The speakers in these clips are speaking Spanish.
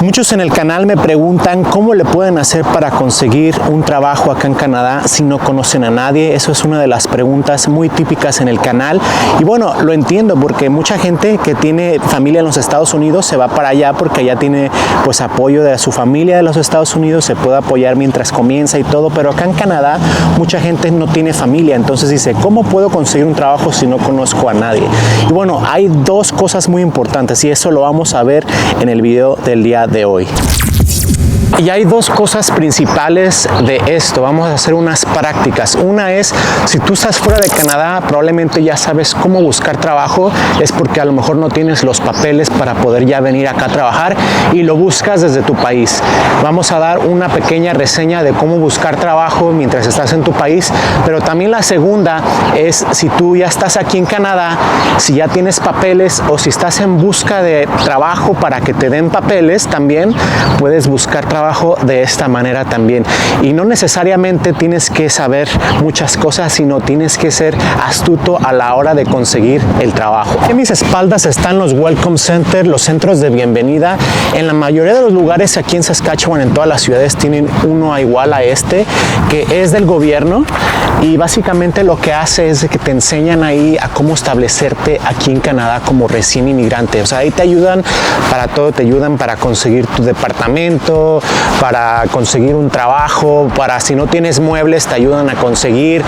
Muchos en el canal me preguntan cómo le pueden hacer para conseguir un trabajo acá en Canadá si no conocen a nadie. Eso es una de las preguntas muy típicas en el canal. Y bueno, lo entiendo porque mucha gente que tiene familia en los Estados Unidos se va para allá porque allá tiene pues apoyo de su familia de los Estados Unidos, se puede apoyar mientras comienza y todo, pero acá en Canadá mucha gente no tiene familia, entonces dice, ¿cómo puedo conseguir un trabajo si no conozco a nadie? Y bueno, hay dos cosas muy importantes y eso lo vamos a ver en el video del día de hoy. Y hay dos cosas principales de esto. Vamos a hacer unas prácticas. Una es, si tú estás fuera de Canadá, probablemente ya sabes cómo buscar trabajo. Es porque a lo mejor no tienes los papeles para poder ya venir acá a trabajar y lo buscas desde tu país. Vamos a dar una pequeña reseña de cómo buscar trabajo mientras estás en tu país. Pero también la segunda es, si tú ya estás aquí en Canadá, si ya tienes papeles o si estás en busca de trabajo para que te den papeles, también puedes buscar trabajo de esta manera también. Y no necesariamente tienes que saber muchas cosas, sino tienes que ser astuto a la hora de conseguir el trabajo. En mis espaldas están los Welcome Center, los centros de bienvenida. En la mayoría de los lugares aquí en Saskatchewan, en todas las ciudades, tienen uno igual a este, que es del gobierno. Y básicamente lo que hace es que te enseñan ahí a cómo establecerte aquí en Canadá como recién inmigrante. O sea, ahí te ayudan para todo, te ayudan para conseguir tu departamento, para conseguir un trabajo, para si no tienes muebles te ayudan a conseguir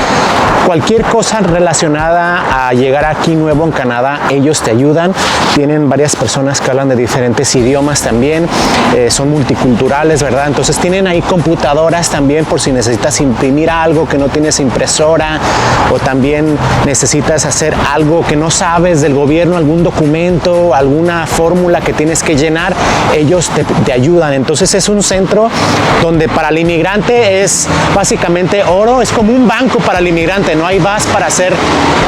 cualquier cosa relacionada a llegar aquí nuevo en Canadá, ellos te ayudan. Tienen varias personas que hablan de diferentes idiomas también, son multiculturales, ¿verdad? Entonces tienen ahí computadoras también por si necesitas imprimir algo que no tienes impresora o también necesitas hacer algo que no sabes del gobierno, algún documento, alguna fórmula que tienes que llenar, ellos te ayudan. Entonces es un centro donde para el inmigrante es básicamente oro, es como un banco para el inmigrante, ¿no? Ahí vas para hacer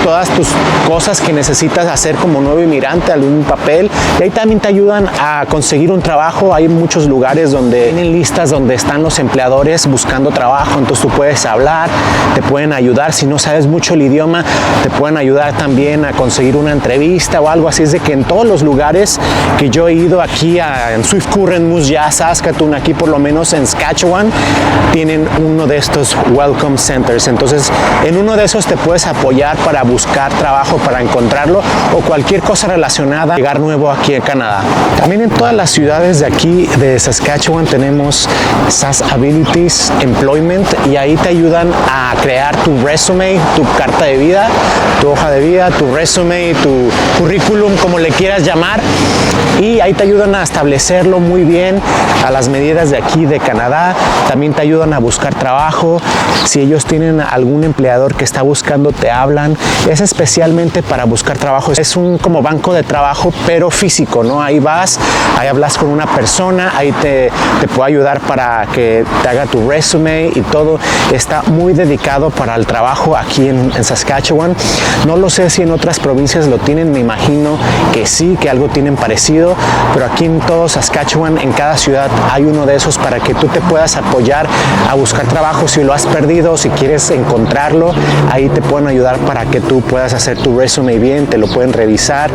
todas tus cosas que necesitas hacer como nuevo inmigrante, algún papel, y ahí también te ayudan a conseguir un trabajo. Hay muchos lugares donde tienen listas donde están los empleadores buscando trabajo, entonces tú puedes hablar, te pueden ayudar, si no sabes mucho el idioma, te pueden ayudar también a conseguir una entrevista o algo así. Es de que en todos los lugares que yo he ido aquí en Swift Current, Moose Jaw, Saskatoon, aquí por lo menos en Saskatchewan, tienen uno de estos Welcome Centers. Entonces en uno de esos te puedes apoyar para buscar trabajo, para encontrarlo o cualquier cosa relacionada a llegar nuevo aquí en Canadá. También en todas las ciudades de aquí de Saskatchewan tenemos SaskAbilities Employment y ahí te ayudan a crear tu resume, tu carta de vida, tu hoja de vida, tu resume, tu currículum, como le quieras llamar, y ahí te ayudan a establecerlo muy bien a las medidas de aquí de Canadá. También te ayudan a buscar trabajo. Si ellos tienen algún empleador que está buscando, te hablan. Es especialmente para buscar trabajo. Es un como banco de trabajo, pero físico, ¿no? Ahí vas, ahí hablas con una persona, ahí te puede ayudar para que te haga tu resume y todo. Está muy dedicado para el trabajo aquí en Saskatchewan. No lo sé si en otras provincias lo tienen, me imagino que sí, que algo tienen parecido, pero aquí en todo Saskatchewan, en cada ciudad hay uno de esos para que tú te puedas apoyar a buscar trabajo. Si lo has perdido, si quieres encontrarlo, ahí te pueden ayudar para que tú puedas hacer tu resume bien, te lo pueden revisar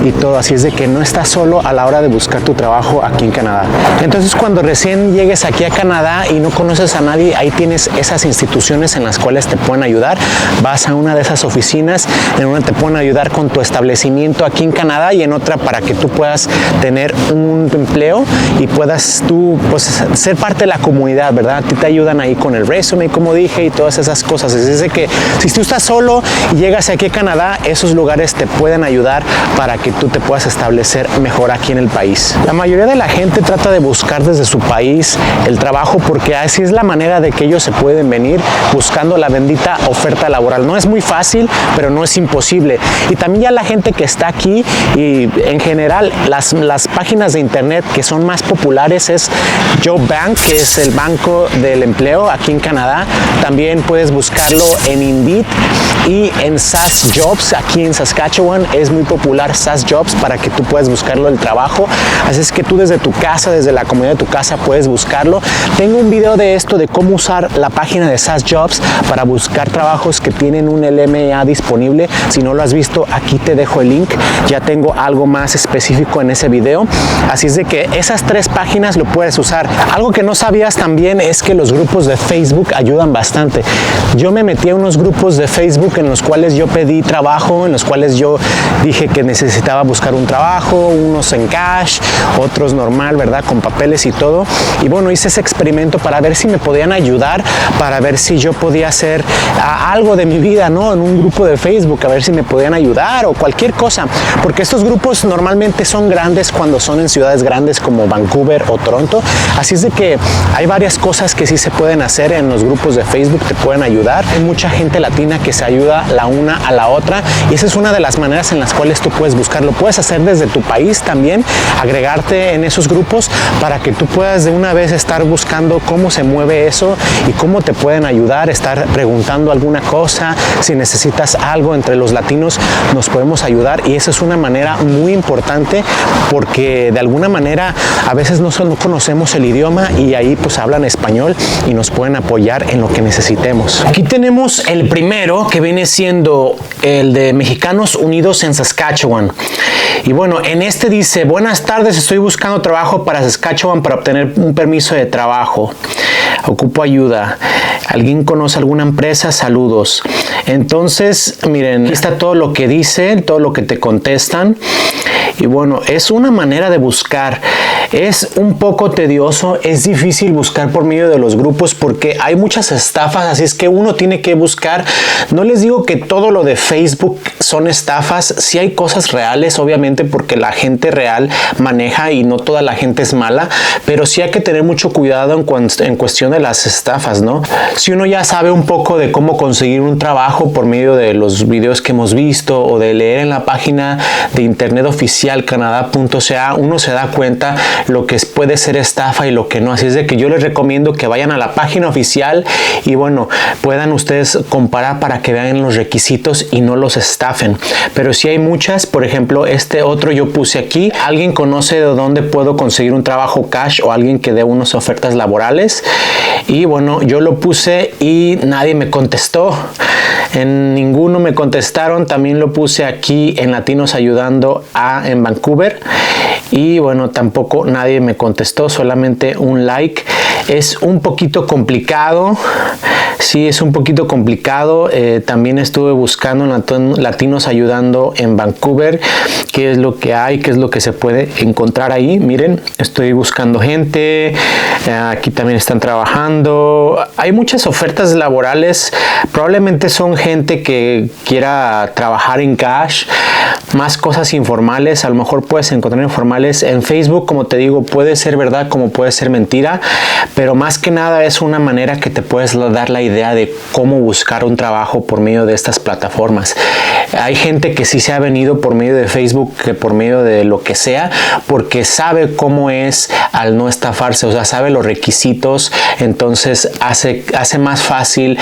y todo. Así es de que no estás solo a la hora de buscar tu trabajo aquí en Canadá. Entonces cuando recién llegues aquí a Canadá y no conoces a nadie, ahí tienes esas instituciones en las cuales te pueden ayudar. Vas a una de esas oficinas, en una te pueden ayudar con tu establecimiento aquí en Canadá y en otra para que tú puedas tener un empleo y puedas tú pues ser parte de la comunidad, ¿verdad? A ti te ayudan ahí con el resume, como dije, y todas esas cosas. Es decir, que si tú estás solo y llegas aquí a Canadá, esos lugares te pueden ayudar para que tú te puedas establecer mejor aquí en el país. La mayoría de la gente trata de buscar desde su país el trabajo porque así es la manera de que ellos se pueden venir buscando la bendita oferta laboral. No es muy fácil, pero no es imposible. Y también ya la gente que está aquí y en general las páginas de internet que son más populares es Job Bank, que es el banco del empleo aquí en Canadá. También puedes buscarlo en Indeed y en SAS Jobs aquí en Saskatchewan. Es muy popular SAS Jobs para que tú puedas buscarlo el trabajo. así es que tú desde tu casa, desde la comodidad de tu casa puedes buscarlo. Tengo un video de esto, de cómo usar la página de SAS Jobs para buscar trabajos que tienen un LMA disponible. Si no lo has visto, aquí te dejo el link. Ya tengo algo más específico en ese video, así es de que esas 3 páginas lo puedes usar. Algo que no sabías también es que los grupos de Facebook ayudan bastante. Yo me metí a unos grupos de Facebook en los cuales yo pedí trabajo, en los cuales yo dije que necesitaba buscar un trabajo, unos en cash, otros normal, ¿verdad? Con papeles y todo. Y bueno, hice ese experimento para ver si me podían ayudar, para ver si yo podía hacer algo de mi vida, ¿no? En un grupo de Facebook, a ver si me podían ayudar o cualquier cosa, porque estos grupos normalmente son grandes cuando son en ciudades grandes como Vancouver o Toronto, así es de que hay varias cosas que sí se pueden hacer en los grupos de Facebook, te pueden ayudar. Hay mucha gente latina que se ayuda la una a la otra y esa es una de las maneras en las cuales tú puedes buscarlo. Puedes hacer desde tu país también, agregarte en esos grupos para que tú puedas de una vez estar buscando cómo se mueve eso y cómo te pueden ayudar, estar preguntando alguna cosa. Si necesitas algo entre los latinos, nos podemos ayudar y esa es una manera muy importante porque de alguna manera a veces no conocemos el idioma y ahí pues hablan español y nos pueden apoyar en lo que necesitemos. Aquí tenemos el primero, que viene siendo el de Mexicanos Unidos en Saskatchewan. Y bueno, en este dice: buenas tardes, estoy buscando trabajo para Saskatchewan para obtener un permiso de trabajo. Ocupo ayuda. ¿Alguien conoce alguna empresa? Saludos. Entonces, miren, aquí está todo lo que dice, todo lo que te contestan. Y bueno, es una manera de buscar. Es un poco tedioso, es difícil buscar por medio de los grupos porque hay muchas estafas, así es que uno tiene que buscar. No les digo que todo lo de Facebook son estafas, sí hay cosas reales, obviamente, porque la gente real maneja y no toda la gente es mala, pero sí hay que tener mucho cuidado en cuestión de las estafas, ¿no? Si uno ya sabe un poco de cómo conseguir un trabajo por medio de los videos que hemos visto o de leer en la página de internet oficial canadá.ca, uno se da cuenta lo que puede ser estafa y lo que no. Así es de que yo les recomiendo que vayan a la página oficial y bueno, puedan ustedes comparar para que vean los requisitos y no los estafen. Pero sí hay muchas, por ejemplo, este otro yo puse aquí: ¿alguien conoce de dónde puedo conseguir un trabajo cash o alguien que dé unas ofertas laborales? Y bueno, yo lo puse y nadie me contestó. En ninguno me contestaron. También lo puse aquí en Latinos Ayudando en Vancouver y bueno, tampoco nadie me contestó, solamente un like. Es un poquito complicado, sí, es un poquito complicado. También estuve buscando en Latinos Ayudando en Vancouver qué es lo que hay, qué es lo que se puede encontrar ahí. Miren, estoy buscando gente, aquí también están trabajando. Hay muchas ofertas laborales, probablemente son gente que quiera trabajar en cash, más cosas informales. A lo mejor puedes encontrar informales en Facebook, como te digo, puede ser verdad como puede ser mentira, pero más que nada es una manera que te puedes dar la idea de cómo buscar un trabajo por medio de estas plataformas. Hay gente que sí se ha venido por medio de Facebook, que por medio de lo que sea, porque sabe cómo es al no estafarse, o sea, sabe los requisitos, entonces hace más fácil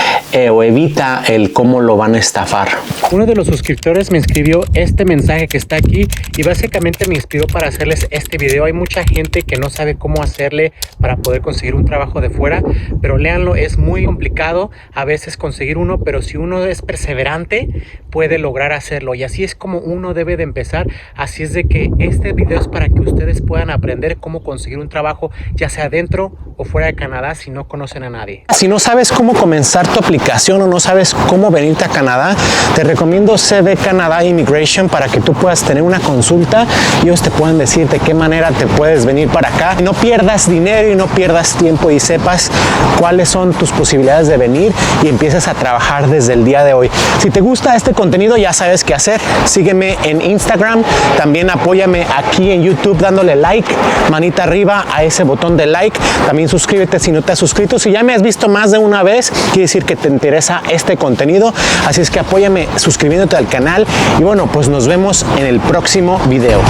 o evita el cómo lo van a estafar. Uno de los suscriptores me escribió este mensaje que está aquí y básicamente me inspiró para hacerles este video. Hay mucha gente que no sabe cómo hacerle para poder conseguir un trabajo de fuera, pero léanlo, es muy complicado a veces conseguir uno, pero si uno es perseverante puede lograr hacerlo y así es como uno debe de empezar. Así es de que este video es para que ustedes puedan aprender cómo conseguir un trabajo, ya sea dentro o fuera de Canadá, si no conocen a nadie. Si no sabes cómo comenzar tu aplicación o no sabes cómo venirte a Canadá, te recomiendo CV Canadá Immigration para que tú puedas tener una consulta y ellos te pueden decir de qué manera te puedes venir para acá. Y no pierdas dinero y no pierdas tiempo y sepas cuáles son tus posibilidades de venir y empieces a trabajar desde el día de hoy. Si te gusta este contenido, ya sabes qué hacer. Sígueme en Instagram, también apóyame aquí en YouTube dándole like, manita arriba a ese botón de like. También suscríbete si no te has suscrito. Si ya me has visto más de una vez, quiere decir que te interesa este contenido. Así es que apóyame suscribiéndote al canal y bueno, pues nos vemos en el próximo video.